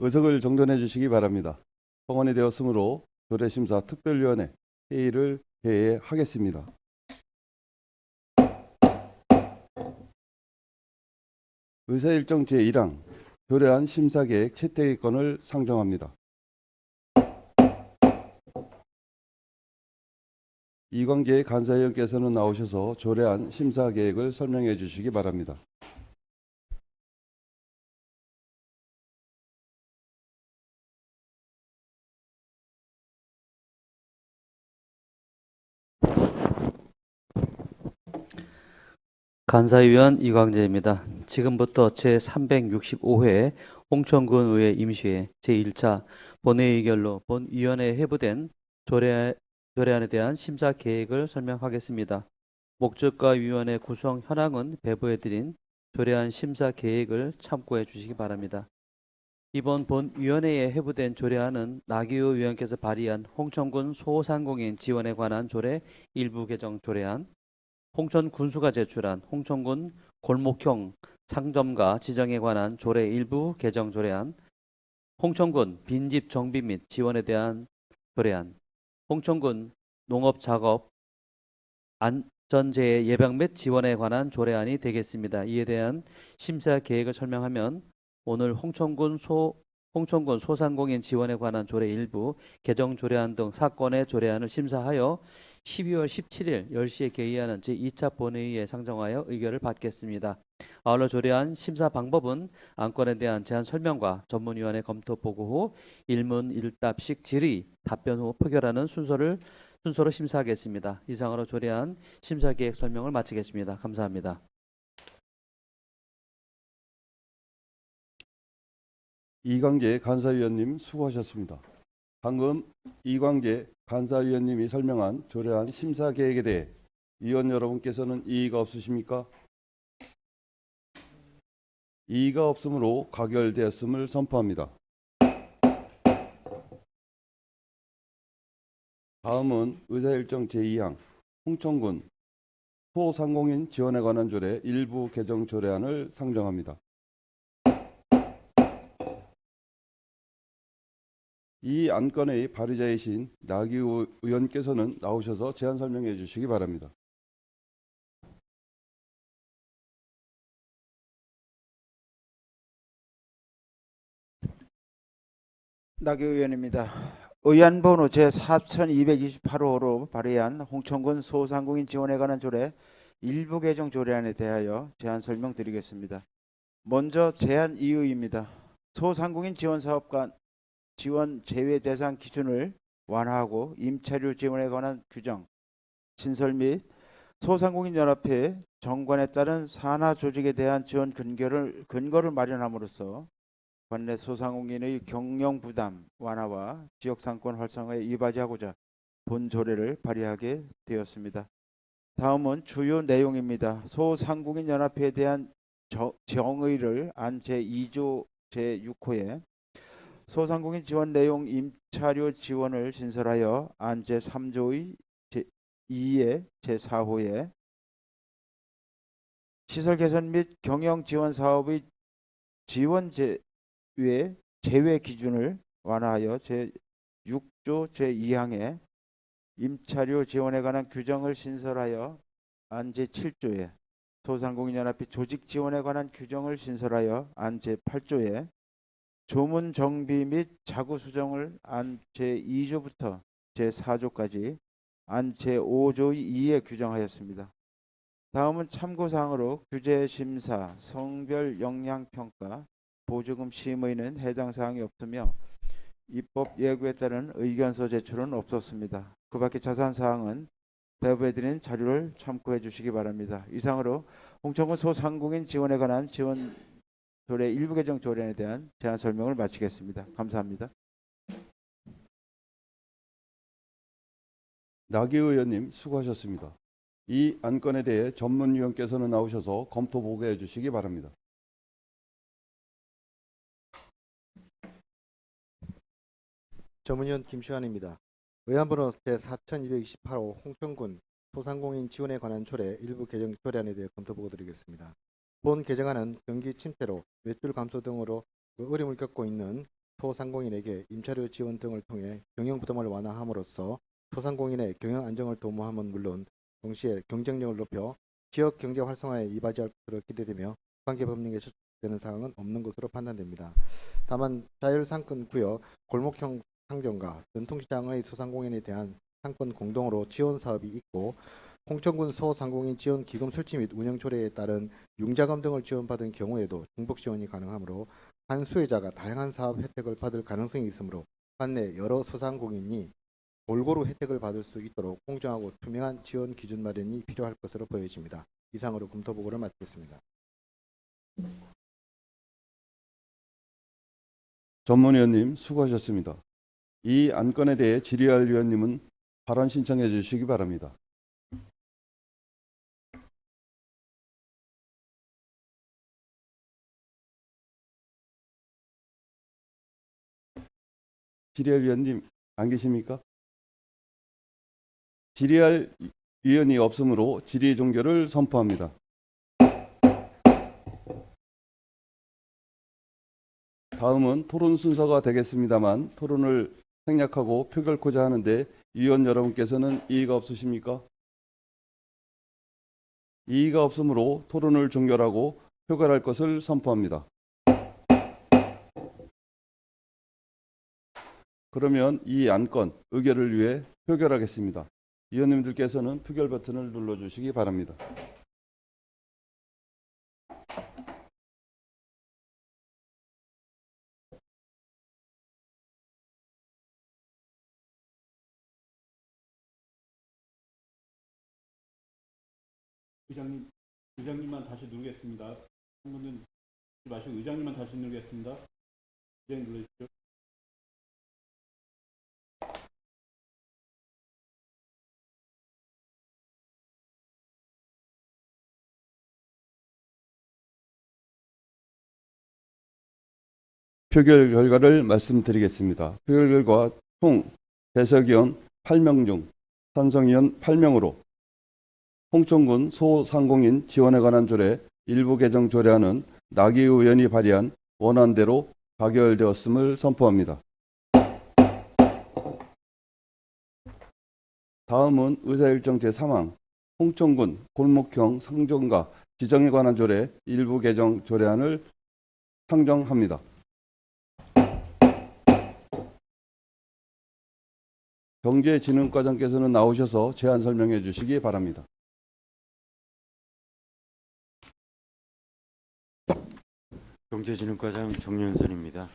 의석을 정돈해 주시기 바랍니다. 성원이 되었으므로 조례심사 특별위원회 회의를 개회하겠습니다. 의사일정 제1항 조례안 심사계획 채택건을 상정합니다. 이광재 간사위원께서는 나오셔서 조례안 심사계획을 설명해 주시기 바랍니다. 간사위원 이광재입니다. 지금부터 제365회 홍천군 의회 임시회 제1차 본회의결로 본위원회에 회부된 조례안에 대한 심사 계획을 설명하겠습니다. 목적과 위원회 구성 현황은 배부해드린 조례안 심사 계획을 참고해 주시기 바랍니다. 이번 본위원회에 회부된 조례안은 나기호 위원께서 발의한 홍천군 소상공인 지원에 관한 조례 일부 개정 조례안, 홍천 군수가 제출한 홍천군 골목형 상점가 지정에 관한 조례 일부 개정 조례안, 홍천군 빈집 정비 및 지원에 대한 조례안, 홍천군 농업작업 안전재해 예방 및 지원에 관한 조례안이 되겠습니다. 이에 대한 심사 계획을 설명하면 오늘 홍천군 소상공인 지원에 관한 조례 일부 개정 조례안 등 사건의 조례안을 심사하여 12월 17일 10시에 개의하는 제2차 본회의에 상정하여 의결을 받겠습니다. 아울러 조례안 심사 방법은 안건에 대한 제안 설명과 전문위원회 검토 보고 후 일문 일답식 질의 답변 후 표결하는 순서로 심사하겠습니다. 이상으로 조례안 심사 계획 설명을 마치겠습니다. 감사합니다. 이광재 간사위원님 수고하셨습니다. 방금 이광재 간사위원님이 설명한 조례안 심사 계획에 대해 위원 여러분께서는 이의가 없으십니까? 이의가 없으므로 가결되었음을 선포합니다. 다음은 의사일정 제2항 홍천군 소상공인 지원에 관한 조례 일부 개정 조례안을 상정합니다. 이 안건의 발의자이신 나기호 의원께서는 나오셔서 제안 설명해 주시기 바랍니다. 나기호 의원입니다. 의안번호 제4228호로 발의한 홍천군 소상공인 지원에 관한 조례 일부 개정 조례안에 대하여 제안 설명드리겠습니다. 먼저 제안 이의입니다. 소상공인 지원 사업과 지원 제외 대상 기준을 완화하고 임차료 지원에 관한 규정, 신설 및 소상공인 연합회 정관에 따른 산하 조직에 대한 지원 근거를 마련함으로써 관내 소상공인의 경영 부담 완화와 지역 상권 활성화에 이바지하고자 본 조례를 발의하게 되었습니다. 다음은 주요 내용입니다. 소상공인 연합회에 대한 정의를 안 제2조 제6호에 소상공인 지원 내용 임차료 지원을 신설하여 안 제3조의 제2의 제4호에 시설 개선 및 경영 지원 사업의 지원 제외 기준을 완화하여 제6조 제2항에 임차료 지원에 관한 규정을 신설하여 안 제7조에 소상공인연합회 조직 지원에 관한 규정을 신설하여 안 제8조에 조문 정비 및 자구 수정을 안 제2조부터 제4조까지 안 제5조의 2에 규정하였습니다. 다음은 참고사항으로 규제 심사, 성별 역량 평가, 보조금 심의는 해당 사항이 없으며 입법 예고에 따른 의견서 제출은 없었습니다. 그 밖의 자세한 사항은 배부해드린 자료를 참고해 주시기 바랍니다. 이상으로 홍천군 소상공인 지원에 관한 지원 조례 일부 개정 조례에 대한 제안 설명을 마치겠습니다. 감사합니다. 나기호 의원님 수고하셨습니다. 이 안건에 대해 전문위원께서는 나오셔서 검토 보고해 주시기 바랍니다. 전문위원 김시환입니다. 의안번호 제4228호 홍천군 소상공인 지원에 관한 조례 일부 개정 조례안에 대해 검토보고 드리겠습니다. 본 개정안은 경기 침체로 매출 감소 등으로 어려움을 겪고 있는 소상공인에게 임차료 지원 등을 통해 경영 부담을 완화함으로써 소상공인의 경영 안정을 도모함은 물론 동시에 경쟁력을 높여 지역 경제 활성화에 이바지할 것으로 기대되며 관계 법령에 저촉되는 사항은 없는 것으로 판단됩니다. 다만 자율상권 구역, 골목형 상점과 전통시장의 소상공인에 대한 상권 공동으로 지원 사업이 있고 홍천군 소상공인 지원 기금 설치 및 운영 조례에 따른 융자금 등을 지원받은 경우에도 중복 지원이 가능하므로 한 수혜자가 다양한 사업 혜택을 받을 가능성이 있으므로 관내 여러 소상공인이 골고루 혜택을 받을 수 있도록 공정하고 투명한 지원 기준 마련이 필요할 것으로 보여집니다. 이상으로 검토보고를 마치겠습니다. 전문위원님 수고하셨습니다. 이 안건에 대해 질의할 위원님은 발언 신청해 주시기 바랍니다. 질의할 위원님 안 계십니까? 질의할 위원이 없으므로 질의 종결을 선포합니다. 다음은 토론 순서가 되겠습니다만 토론을 생략하고 표결코자 하는데 위원 여러분께서는 이의가 없으십니까? 이의가 없으므로 토론을 종결하고 표결할 것을 선포합니다. 그러면 이 안건 의결을 위해 표결하겠습니다. 위원님들께서는 표결 버튼을 눌러주시기 바랍니다. 의장님만 다시 누르겠습니다. 한 분은 누르지 마시고 의장님만 다시 누르겠습니다. 의장님 눌러주십시오. 표결 결과를 말씀드리겠습니다. 표결 결과 총 대석위원 8명 중 찬성위원 8명으로 홍천군 소상공인 지원에 관한 조례 일부 개정 조례안은 나기 의원이 발의한 원안대로 가결되었음을 선포합니다. 다음은 의사일정 제3항 홍천군 골목형 상점가 지정에 관한 조례 일부 개정 조례안을 상정합니다. 경제진흥과장께서는 나오셔서 제안 설명해 주시기 바랍니다. 경제진흥과장 정윤선입니다.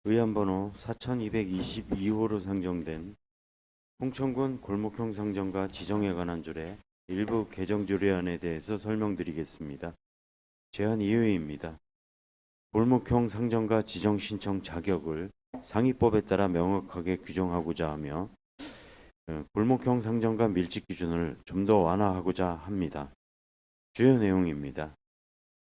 의안번호 4222호로 상정된 홍천군 골목형 상점가 지정에 관한 조례 일부 개정 조례안에 대해서 설명드리겠습니다. 제안 이유입니다. 골목형 상점가 지정 신청 자격을 상위법에 따라 명확하게 규정하고자 하며 골목형 상점가 밀집 기준을 좀 더 완화하고자 합니다. 주요 내용입니다.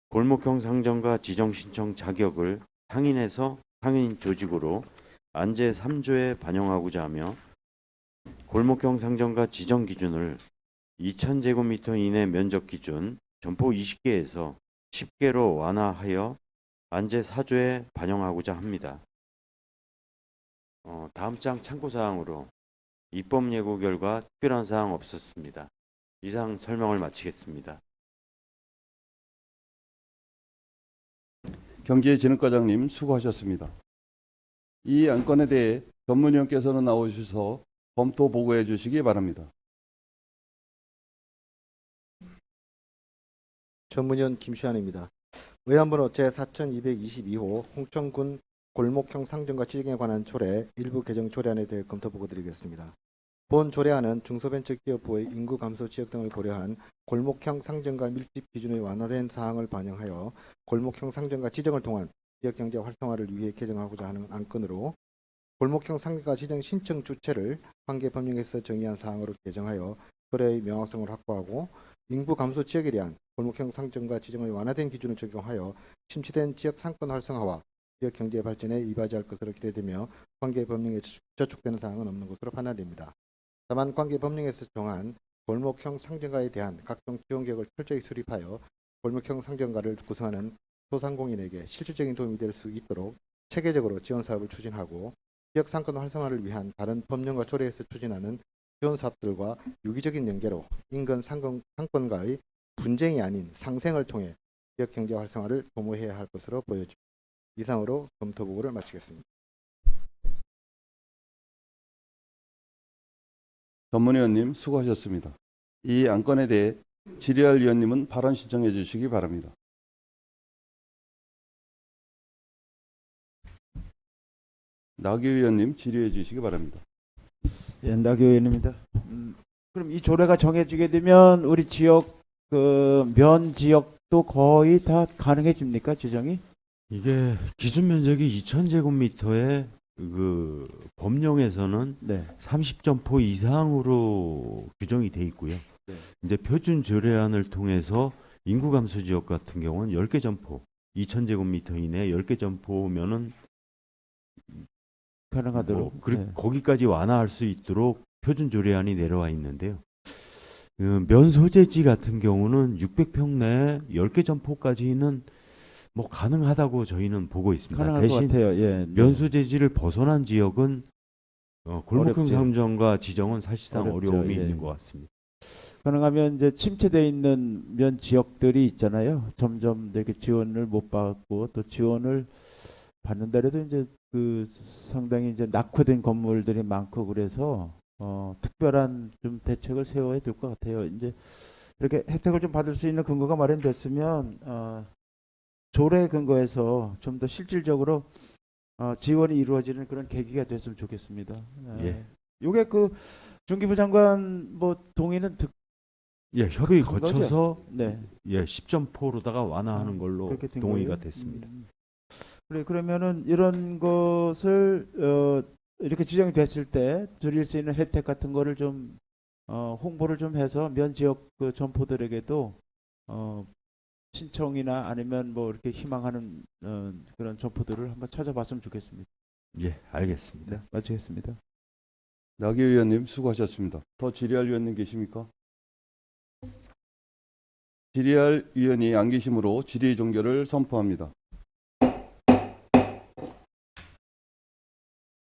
골목형 상점가 지정 신청 자격을 상인에서 상인 조직으로 안제 3조에 반영하고자 하며 골목형 상점가 지정 기준을 2000제곱미터 이내 면적 기준 점포 20개에서 10개로 완화하여 안제 4조에 반영하고자 합니다. 다음 장 참고사항으로 입법 예고 결과 특별한 사항 없었습니다. 이상 설명을 마치겠습니다. 경제진흥과장님 수고하셨습니다. 이 안건에 대해 전문위원께서는 나오셔서 검토 보고해 주시기 바랍니다. 전문위원 김시환입니다. 의안번호 제4222호 홍천군 골목형 상점가 지정에 관한 조례 일부 개정 조례안에 대해 검토 보고 드리겠습니다. 본 조례안은 중소벤처기업부의 인구 감소 지역 등을 고려한 골목형 상점가 밀집 기준의 완화된 사항을 반영하여 골목형 상점가 지정을 통한 지역경제 활성화를 위해 개정하고자 하는 안건으로 골목형 상점가 지정 신청 주체를 관계 법령에서 정의한 사항으로 개정하여 조례의 명확성을 확보하고 인구 감소 지역에 대한 골목형 상점가 지정의 완화된 기준을 적용하여 침체된 지역 상권 활성화와 지역 경제 발전에 이바지할 것으로 기대되며 관계 법령에 저촉되는 사항은 없는 것으로 판단됩니다. 다만 관계 법령에서 정한 골목형 상점가에 대한 각종 지원 계획을 철저히 수립하여 골목형 상점가를 구성하는 소상공인에게 실질적인 도움이 될 수 있도록 체계적으로 지원 사업을 추진하고 지역 상권 활성화를 위한 다른 법령과 조례에서 추진하는 지원 사업들과 유기적인 연계로 인근 상권과의 분쟁이 아닌 상생을 통해 지역 경제 활성화를 도모해야 할 것으로 보여집니다. 이상으로 검토 보고를 마치겠습니다. 전문위원님 수고하셨습니다. 이 안건에 대해 질의할 위원님은 발언 신청해 주시기 바랍니다. 나기 위원님 질의해 주시기 바랍니다. 예, 나교 의원입니다. 그럼 이 조례가 정해지게 되면 우리 지역 그 면 지역도 거의 다 가능해집니까, 지정이? 이게 기준 면적이 2,000제곱미터에 그 법령에서는 네. 30점포 이상으로 규정이 돼 있고요. 네. 이제 표준 조례안을 통해서 인구 감소 지역 같은 경우는 10개 점포, 2,000제곱미터 이내 10개 점포면은 가능하도록. 네. 거기까지 완화할 수 있도록 표준 조례안이 내려와 있는데요. 면 소재지 같은 경우는 600평 내에 10개 점포까지는 뭐 가능하다고 저희는 보고 있습니다. 가능할 것 대신 같아요. 예. 면 소재지를 벗어난 지역은 골목형 어렵죠. 상정과 지정은 사실상 어렵죠. 어려움이 예. 있는 것 같습니다. 가능하면 이제 침체돼 있는 면 지역들이 있잖아요. 점점 이렇게 지원을 못 받고 또 지원을 받는다래도 이제 그 상당히 이제 낙후된 건물들이 많고 그래서 특별한 좀 대책을 세워야 될 것 같아요. 이제 이렇게 혜택을 좀 받을 수 있는 근거가 마련됐으면 조례 근거에서 좀 더 실질적으로 지원이 이루어지는 그런 계기가 됐으면 좋겠습니다. 예. 요게 그 중기부 장관 뭐 동의는 예, 협의 간 거죠? 거쳐서 네. 예, 10점포로다가 완화하는 걸로 그렇게 된 동의가 거예요? 됐습니다. 그래 그러면은 이런 것을 이렇게 지정이 됐을 때 드릴 수 있는 혜택 같은 거를 좀 홍보를 좀 해서 면 지역 그 점포들에게도 신청이나 아니면 뭐 이렇게 희망하는 그런 점포들을 한번 찾아봤으면 좋겠습니다. 예, 알겠습니다. 네, 마치겠습니다. 나기 위원님 수고하셨습니다. 더 질의할 위원님 계십니까? 질의할 위원이 안 계시므로 질의 종결을 선포합니다.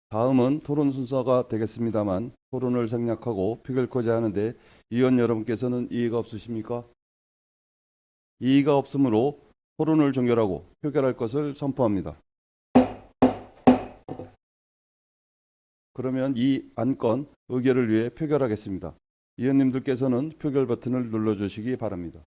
다음은 토론 순서가 되겠습니다만 토론을 생략하고 표결코자 하는데 위원 여러분께서는 이의가 없으십니까? 이의가 없으므로 토론을 종결하고 표결할 것을 선포합니다. 그러면 이 안건 의결을 위해 표결하겠습니다. 위원님들께서는 표결 버튼을 눌러주시기 바랍니다.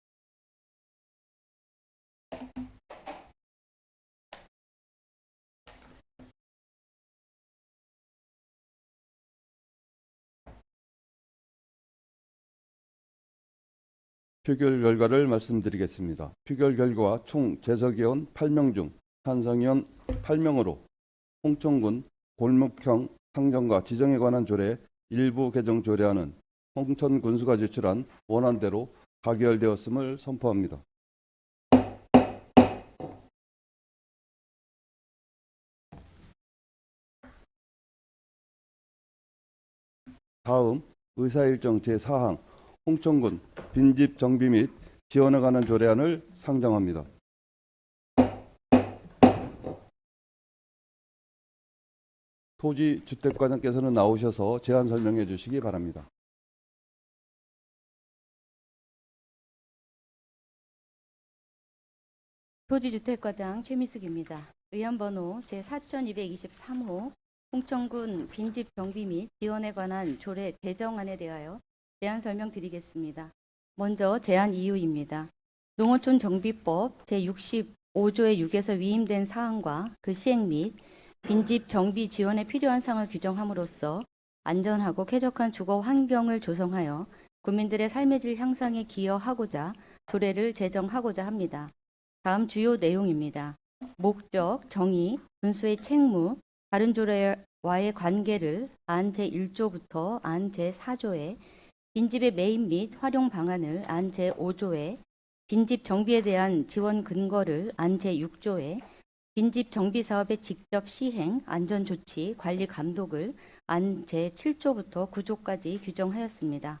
표결 결과를 말씀드리겠습니다. 표결 결과 총 재석의원 8명 중 찬성의원 8명으로 홍천군 골목형 상정과 지정에 관한 조례 일부 개정 조례안은 홍천군수가 제출한 원안대로 가결되었음을 선포합니다. 다음 의사일정 제4항 홍천군 빈집 정비 및 지원에 관한 조례안을 상정합니다. 토지주택과장께서는 나오셔서 제안 설명해 주시기 바랍니다. 토지주택과장 최미숙입니다. 의안번호 제4223호 홍천군 빈집 정비 및 지원에 관한 조례 개정안에 대하여 제안 설명드리겠습니다. 먼저 제안 이유입니다. 농어촌 정비법 제65조의 6에서 위임된 사항과 그 시행 및 빈집 정비 지원에 필요한 사항을 규정함으로써 안전하고 쾌적한 주거 환경을 조성하여 국민들의 삶의 질 향상에 기여하고자 조례를 제정하고자 합니다. 다음 주요 내용입니다. 목적, 정의, 군수의 책무, 다른 조례와의 관계를 안 제1조부터 안 제4조에, 빈집의 매입 및 활용 방안을 안 제5조에, 빈집 정비에 대한 지원 근거를 안 제6조에, 빈집 정비 사업의 직접 시행, 안전조치, 관리 감독을 안 제7조부터 9조까지 규정하였습니다.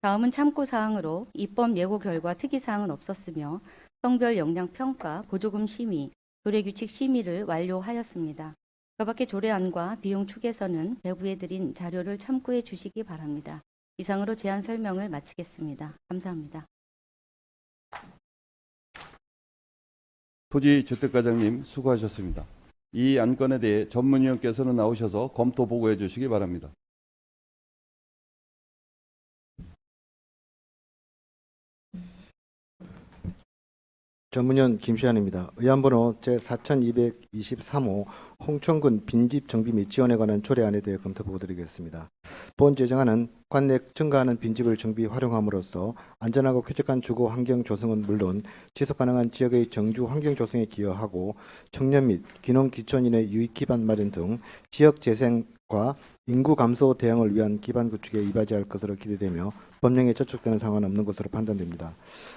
다음은 참고사항으로 입법 예고 결과 특이사항은 없었으며 성별 역량 평가, 보조금 심의, 조례규칙 심의를 완료하였습니다. 그밖에 조례안과 비용 축에서는 배부해 드린 자료를 참고해 주시기 바랍니다. 이상으로 제안 설명을 마치겠습니다. 감사합니다. 토지주택과장님 수고하셨습니다. 이 안건에 대해 전문위원께서는 나오셔서 검토 보고해 주시기 바랍니다. 전문위원 김시환입니다. 의안번호 제4223호 홍천군 빈집 정비 및 지원에 관한 조례안에 대해 검토 보고 드리겠습니다. 본 제정안은 관내 증가하는 빈집을 정비 활용함으로써 안전하고 쾌적한 주거 환경 조성은 물론 지속 가능한 지역의 정주 환경 조성에 기여하고 청년 및 귀농 귀촌인의 유익 기반 마련 등 지역 재생과 인구 감소 대응을 위한 기반 구축에 이바지할 것으로 기대되며 법령에 저촉되는 상황은 없는 것으로 판단됩니다.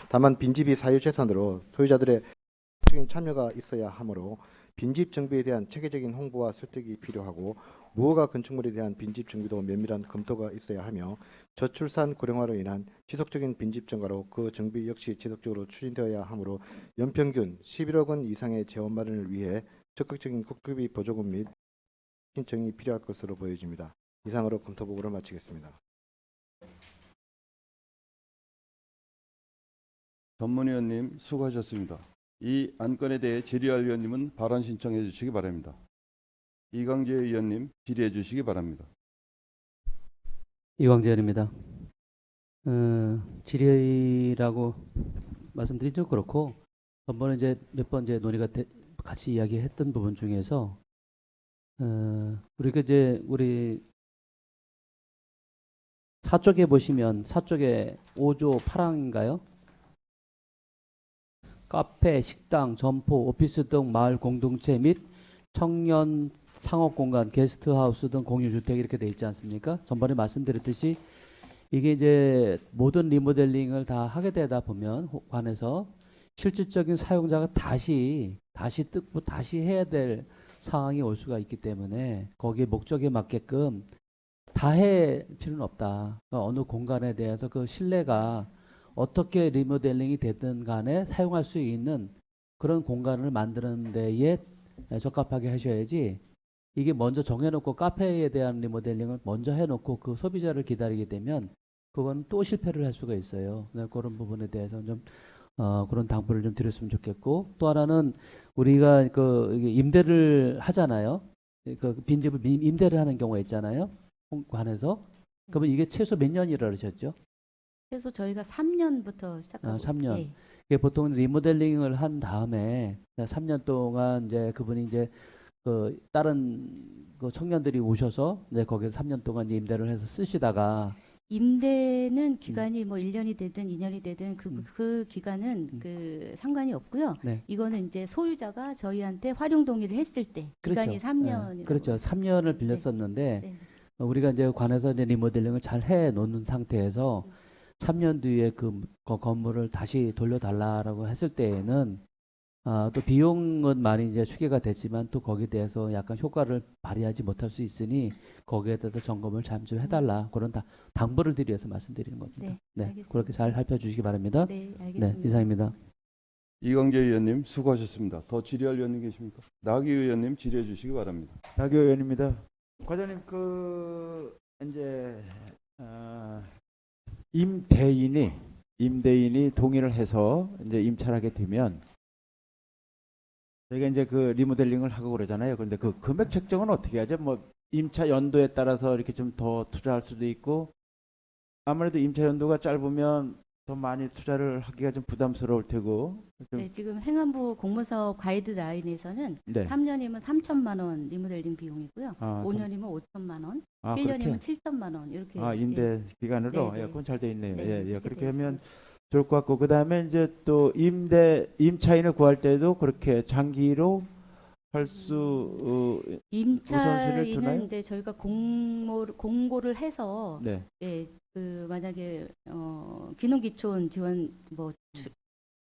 다만 빈집이 사유재산으로 소유자들의 적극적인 참여가 있어야 하므로 빈집 정비에 대한 체계적인 홍보와 설득이 필요하고 무허가 건축물에 대한 빈집 정비도 면밀한 검토가 있어야 하며 저출산 고령화로 인한 지속적인 빈집 증가로 그 정비 역시 지속적으로 추진되어야 하므로 연평균 11억 원 이상의 재원 마련을 위해 적극적인 국토비 보조금 및 신청이 필요할 것으로 보여집니다. 이상으로 검토 보고를 마치겠습니다. 전문위원님 수고하셨습니다. 이 안건에 대해 질의할 위원님은 발언 신청해 주시기 바랍니다. 이광재 의원님 질의해 주시기 바랍니다. 이광재 의원입니다. 질의라고 말씀드린 좀 그렇고 전번에 이제 몇 번 이제 논의가 같이 이야기했던 부분 중에서 우리가 이제 우리 사쪽에 보시면 사쪽에 5조 8항인가요? 카페, 식당, 점포, 오피스 등 마을 공동체 및 청년 상업공간, 게스트하우스 등 공유주택 이렇게 돼 있지 않습니까? 전번에 말씀드렸듯이 이게 이제 모든 리모델링을 다 하게 되다 보면 관에서 실질적인 사용자가 다시 해야 될 상황이 올 수가 있기 때문에 거기에 목적에 맞게끔 다 할 필요는 없다. 그러니까 어느 공간에 대해서 그 실내가 어떻게 리모델링이 됐든 간에 사용할 수 있는 그런 공간을 만드는 데에 적합하게 하셔야지 이게 먼저 정해놓고 카페에 대한 리모델링을 먼저 해놓고 그 소비자를 기다리게 되면 그건 또 실패를 할 수가 있어요. 그런 부분에 대해서 좀 그런 당부를 좀 드렸으면 좋겠고 또 하나는 우리가 그 임대를 하잖아요. 그 빈집을 임대를 하는 경우가 있잖아요. 관에서 그러면 이게 최소 몇 년이라 그러셨죠? 그래서 저희가 3년부터 시작하고 3년. 예. 이게 보통 리모델링을 한 다음에 3년 동안 이제 그분이 이제 그 다른 그 청년들이 오셔서 이제 거기서 3년 동안 이제 임대를 해서 쓰시다가 임대는 기간이 뭐 1년이 되든 2년이 되든 그 기간은 그 상관이 없고요. 네. 이거는 이제 소유자가 저희한테 활용 동의를 했을 때 기간이 그렇죠. 3년이라고. 그렇죠. 3년을 빌렸었는데 네. 우리가 이제 관에서 이제 리모델링을 잘 해 놓는 상태에서 3년 뒤에 그 건물을 다시 돌려달라라고 했을 때에는 또 비용은 많이 이제 추계가 됐지만 또 거기에 대해서 약간 효과를 발휘하지 못할 수 있으니 거기에 대해서 점검을 좀 해달라 그런 당부를 드려서 말씀드리는 겁니다. 네, 알겠습니다. 그렇게 잘 살펴주시기 바랍니다. 네, 알겠습니다. 네, 이상입니다. 이광재 의원님 수고하셨습니다. 더 질의할 의원님 계십니까? 나기 의원님 질의해 주시기 바랍니다. 박 의원입니다. 과장님 이제 임대인이 동의를 해서 이제 임차하게 되면 저희가 이제 그 리모델링을 하고 그러잖아요. 그런데 그 금액 책정은 어떻게 하죠? 뭐 임차 연도에 따라서 이렇게 좀 더 투자할 수도 있고 아무래도 임차 연도가 짧으면 더 많이 투자를 하기가 좀 부담스러울 테고. 좀 네, 지금 행안부 공무사업 가이드라인에서는 네. 3년이면 3천만 원 리모델링 비용이고요. 아, 5년이면 5천만 원, 아, 7년이면 그렇게? 7천만 원 이렇게. 임대 기간으로 네, 네. 그건 잘 돼 있네요. 네, 예, 그렇게 그렇게 돼 하면 있습니다. 좋을 것 같고 그다음에 이제 또 임차인을 구할 때도 그렇게 장기로 할 수 우선순위를 두나요? 임차인은 이제 저희가 공고를 해서 네. 예, 그 만약에 귀농귀촌 지원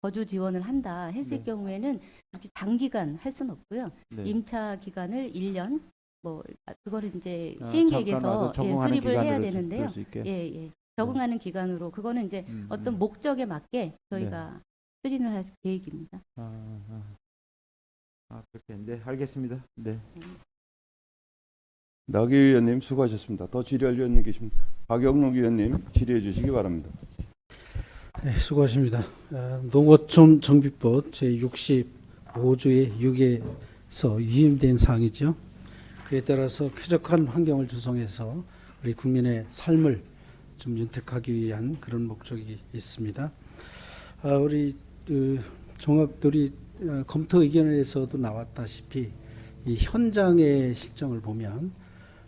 거주 지원을 한다 했을 네. 경우에는 이렇게 장기간 할 수는 없고요. 네. 임차 기간을 1년 그거를 이제 잠깐 시행계획에서 와서 적응하는 수립을 해야 기간으로 되는데요. 둘수 있게. 예. 적응하는 기간으로 그거는 이제 어떤 목적에 맞게 저희가 추진을 할 계획입니다. 그렇게 네, 알겠습니다. 네. 나기 의원님 수고하셨습니다. 더 질의할 의원님 계십니다. 박영록 의원님 질의해 주시기 바랍니다. 네, 수고하십니다. 농어촌 정비법 제65조의 6에서 위임된 사항이죠. 그에 따라서 쾌적한 환경을 조성해서 우리 국민의 삶을 좀 윤택하기 위한 그런 목적이 있습니다. 우리 종합들이 검토 의견에서도 나왔다시피 이 현장의 실정을 보면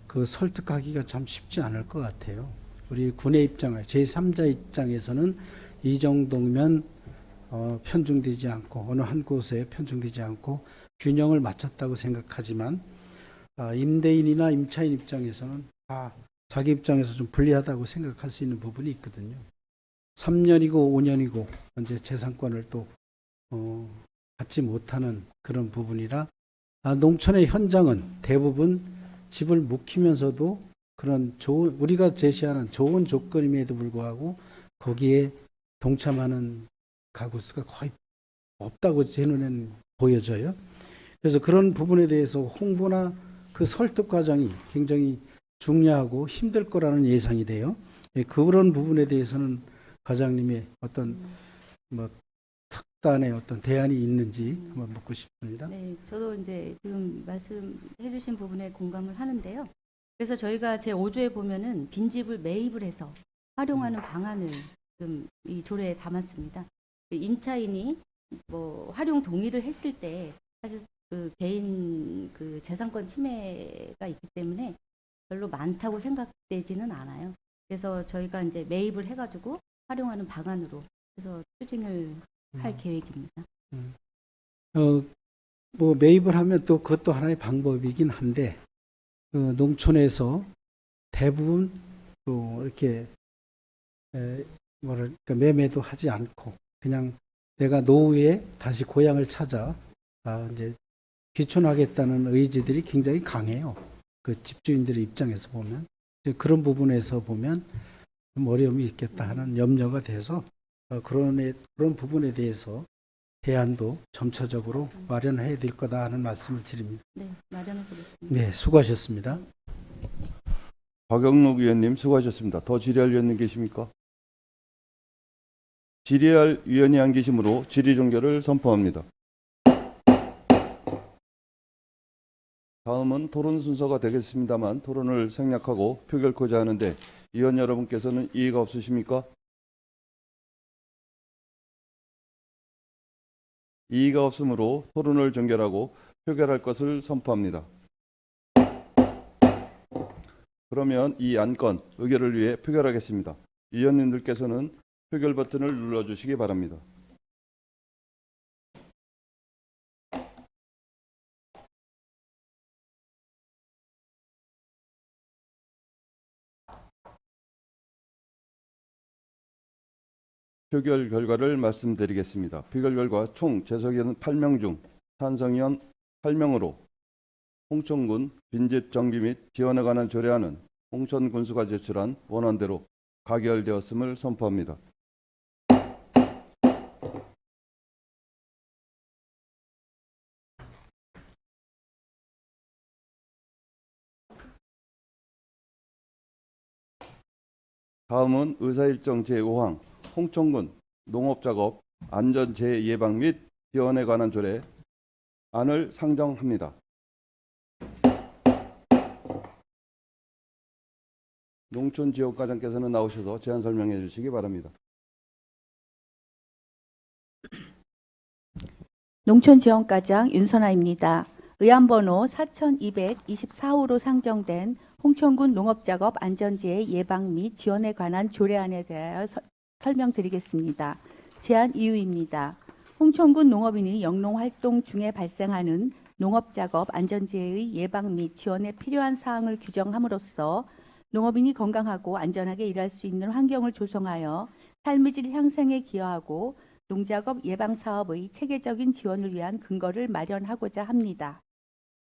그 설득하기가 참 쉽지 않을 것 같아요. 우리 군의 입장에 제3자 입장에서는 이 정도면 편중되지 않고 어느 한 곳에 편중되지 않고 균형을 맞췄다고 생각하지만 임대인이나 임차인 입장에서는 자기 입장에서 좀 불리하다고 생각할 수 있는 부분이 있거든요. 3년이고 5년이고 이제 재산권을 또 받지 못하는 그런 부분이라 농촌의 현장은 대부분 집을 묵히면서도 그런 우리가 제시하는 좋은 조건임에도 불구하고 거기에 동참하는 가구 수가 거의 없다고 제 눈에는 보여져요. 그래서 그런 부분에 대해서 홍보나 그 설득 과정이 굉장히 중요하고 힘들 거라는 예상이 돼요. 그런 부분에 대해서는 과장님의 어떤 특단의 어떤 대안이 있는지 한번 묻고 싶습니다. 네, 저도 이제 지금 말씀해 주신 부분에 공감을 하는데요. 그래서 저희가 제5조에 보면은 빈집을 매입을 해서 활용하는 방안을 지금 이 조례에 담았습니다. 임차인이 활용 동의를 했을 때 사실 그 개인 그 재산권 침해가 있기 때문에 별로 많다고 생각되지는 않아요. 그래서 저희가 이제 매입을 해가지고 활용하는 방안으로 해서 추진을 할 계획입니다. 매입을 하면 또 그것도 하나의 방법이긴 한데 농촌에서 대부분 또 이렇게 매매도 하지 않고 그냥 내가 노후에 다시 고향을 찾아 이제 귀촌하겠다는 의지들이 굉장히 강해요. 그 집주인들의 입장에서 보면 그런 부분에서 보면 좀 어려움이 있겠다 하는 염려가 돼서 그런 부분에 대해서 대안도 점차적으로 마련해야 될 거다 하는 말씀을 드립니다. 네, 마련해 보겠습니다. 네, 수고하셨습니다. 박영록 의원님 수고하셨습니다. 더 질의할 의원님 계십니까? 질의할 위원이 안 계시므로 질의 종결을 선포합니다. 다음은 토론 순서가 되겠습니다만 토론을 생략하고 표결코자 하는데 의원 여러분께서는 이의가 없으십니까? 이의가 없으므로 토론을 종결하고 표결할 것을 선포합니다. 그러면 이 안건 의결을 위해 표결하겠습니다. 의원님들께서는 표결 버튼을 눌러주시기 바랍니다. 표결 결과를 말씀드리겠습니다. 표결 결과 총 재석의원 8명 중 찬성의원 8명으로 홍천군 빈집 정비 및 지원에 관한 조례안은 홍천군수가 제출한 원안대로 가결되었음을 선포합니다. 다음은 의사일정 제5항 홍천군 농업작업 안전 재예방 및 지원에 관한 조례 안을 상정합니다. 농촌지역과장께서는 나오셔서 제안 설명해 주시기 바랍니다. 농촌지원과장 윤선아입니다. 의안번호 4224호로 상정된 홍천군 농업작업 안전재해 예방 및 지원에 관한 조례안에 대하여 설명드리겠습니다. 제안 이유입니다. 홍천군 농업인이 영농활동 중에 발생하는 농업작업 안전재해의 예방 및 지원에 필요한 사항을 규정함으로써 농업인이 건강하고 안전하게 일할 수 있는 환경을 조성하여 삶의 질 향상에 기여하고 농작업 예방 사업의 체계적인 지원을 위한 근거를 마련하고자 합니다.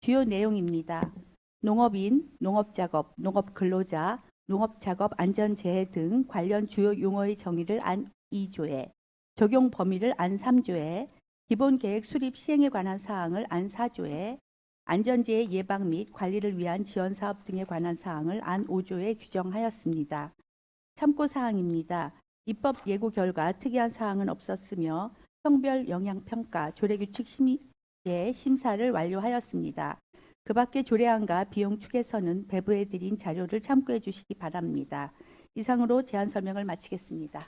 주요 내용입니다. 농업인, 농업작업, 농업근로자, 농업작업 안전재해 등 관련 주요 용어의 정의를 안 2조에, 적용 범위를 안 3조에, 기본계획 수립 시행에 관한 사항을 안 4조에 안전재해 예방 및 관리를 위한 지원사업 등에 관한 사항을 안 5조에 규정하였습니다. 참고사항입니다. 입법 예고 결과 특이한 사항은 없었으며 성별 영향평가 조례규칙 심의 심사를 완료하였습니다. 그 밖에 조례안과 비용 축에서는 배부해드린 자료를 참고해 주시기 바랍니다. 이상으로 제안 설명을 마치겠습니다.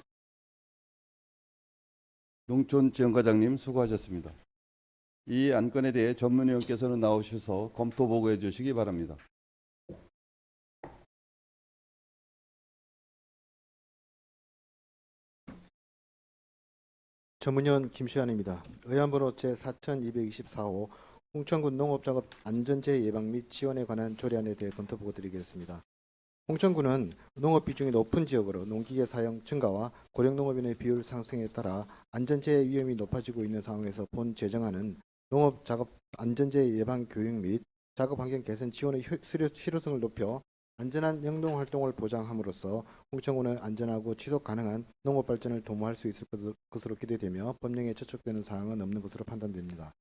농촌지원과장님 수고하셨습니다. 이 안건에 대해 전문위원께서는 나오셔서 검토 보고해 주시기 바랍니다. 전문위원 김시환입니다. 의안번호 제4224호 홍천군 농업작업 안전재해 예방 및 지원에 관한 조례안에 대해 검토 보고 드리겠습니다. 홍천군은 농업 비중이 높은 지역으로 농기계 사용 증가와 고령농업인의 비율 상승에 따라 안전재해 위험이 높아지고 있는 상황에서 본 제정안은 농업작업 안전재해 예방 교육 및 작업환경 개선 지원의 실효성을 높여 안전한 영농활동을 보장함으로써 홍천군의 안전하고 지속 가능한 농업 발전을 도모할 수 있을 것으로 기대되며 법령에 저촉되는 사항은 없는 것으로 판단됩니다.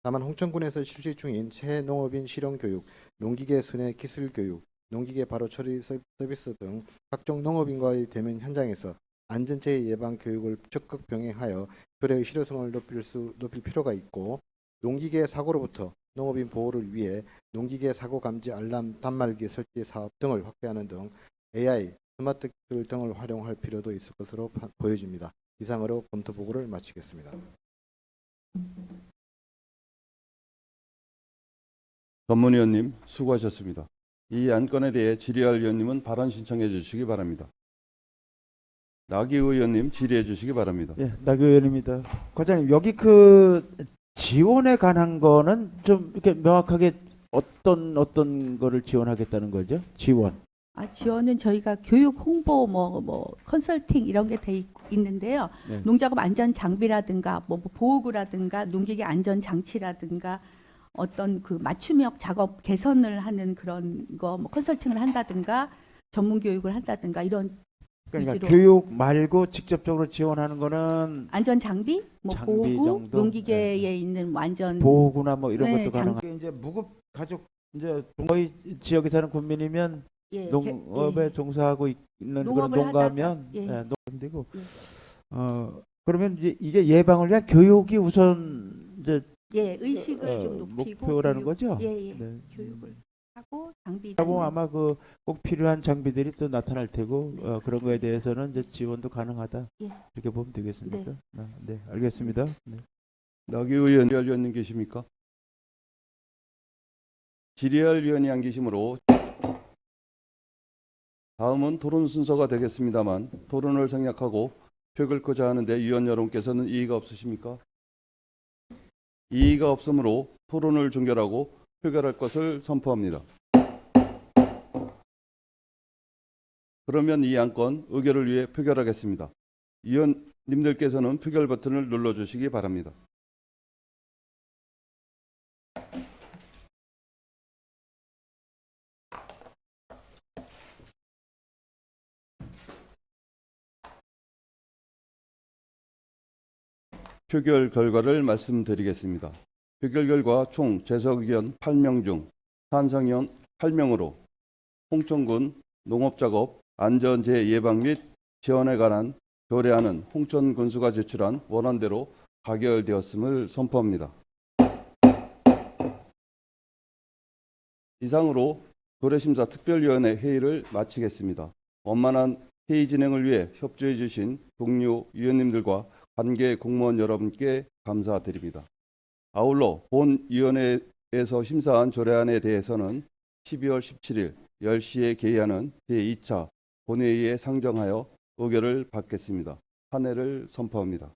다만 홍천군에서 실시 중인 새 농업인 실용교육, 농기계 순회 기술교육, 농기계 바로 처리 서비스 등 각종 농업인과의 대면 현장에서 안전재해 예방 교육을 적극 병행하여 조례의 실효성을 높일 필요가 있고, 농기계 사고로부터 농업인 보호를 위해 농기계 사고 감지 알람 단말기 설치 사업 등을 확대하는 등 AI, 스마트 기술 등을 활용할 필요도 있을 것으로 보여집니다. 이상으로 검토 보고를 마치겠습니다. 전문위원님 수고하셨습니다. 이 안건에 대해 질의할 위원님은 발언 신청해 주시기 바랍니다. 나기 의원님 질의해 주시기 바랍니다. 예, 나기 의원입니다. 과장님, 여기 그 지원에 관한 거는 좀 이렇게 명확하게 어떤 거를 지원하겠다는 거죠? 지원. 지원은 저희가 교육, 홍보, 컨설팅 이런 게 돼 있는데요. 네. 농작업 안전 장비라든가 보호구라든가 농기계 안전 장치라든가 어떤 그 맞춤형 작업 개선을 하는 그런 거 컨설팅을 한다든가 전문 교육을 한다든가 이런 그러니까 위주로. 교육 말고 직접적으로 지원하는 거는 안전 장비, 장비 보호구, 정도? 농기계에 네. 있는 완전 보호구나 뭐 이런 네, 것도 가능한. 이제 무급 가족 이제 저희 지역에 사는 군민이면 예, 농업에 종사하고 있는 그런 농업을 농가면 하다가, 예. 농업되고 예. 그러면 이게 예방을 위한 교육이 우선 이제 의식을 좀 높이고 목표라는 교육, 거죠? 예. 네. 교육을 하고 장비 하고 아마 그 꼭 필요한 장비들이 또 나타날 테고 그런 거에 대해서는 이제 지원도 가능하다. 예. 이렇게 보면 되겠습니까? 네, 알겠습니다. 네. 나기 의원, 질의할 위원님 계십니까? 질의할 위원이 안 계시므로 다음은 토론 순서가 되겠습니다만 토론을 생략하고 표결코자 하는데 위원 여러분께서는 이의가 없으십니까? 이의가 없으므로 토론을 종결하고 표결할 것을 선포합니다. 그러면 이 안건 의결을 위해 표결하겠습니다. 위원님들께서는 표결 버튼을 눌러주시기 바랍니다. 표결 결과를 말씀드리겠습니다. 표결 결과 총 재석 의원 8명 중 찬성 의원 8명으로 홍천군 농업작업 안전재해 예방 및 지원에 관한 조례안은 홍천군수가 제출한 원안대로 가결되었음을 선포합니다. 이상으로 조례심사 특별위원회 회의를 마치겠습니다. 원만한 회의 진행을 위해 협조해 주신 동료 위원님들과 관계 공무원 여러분께 감사드립니다. 아울러 본 위원회에서 심사한 조례안에 대해서는 12월 17일 10시에 개의하는 제2차 본회의에 상정하여 의결을 받겠습니다. 한해를 선포합니다.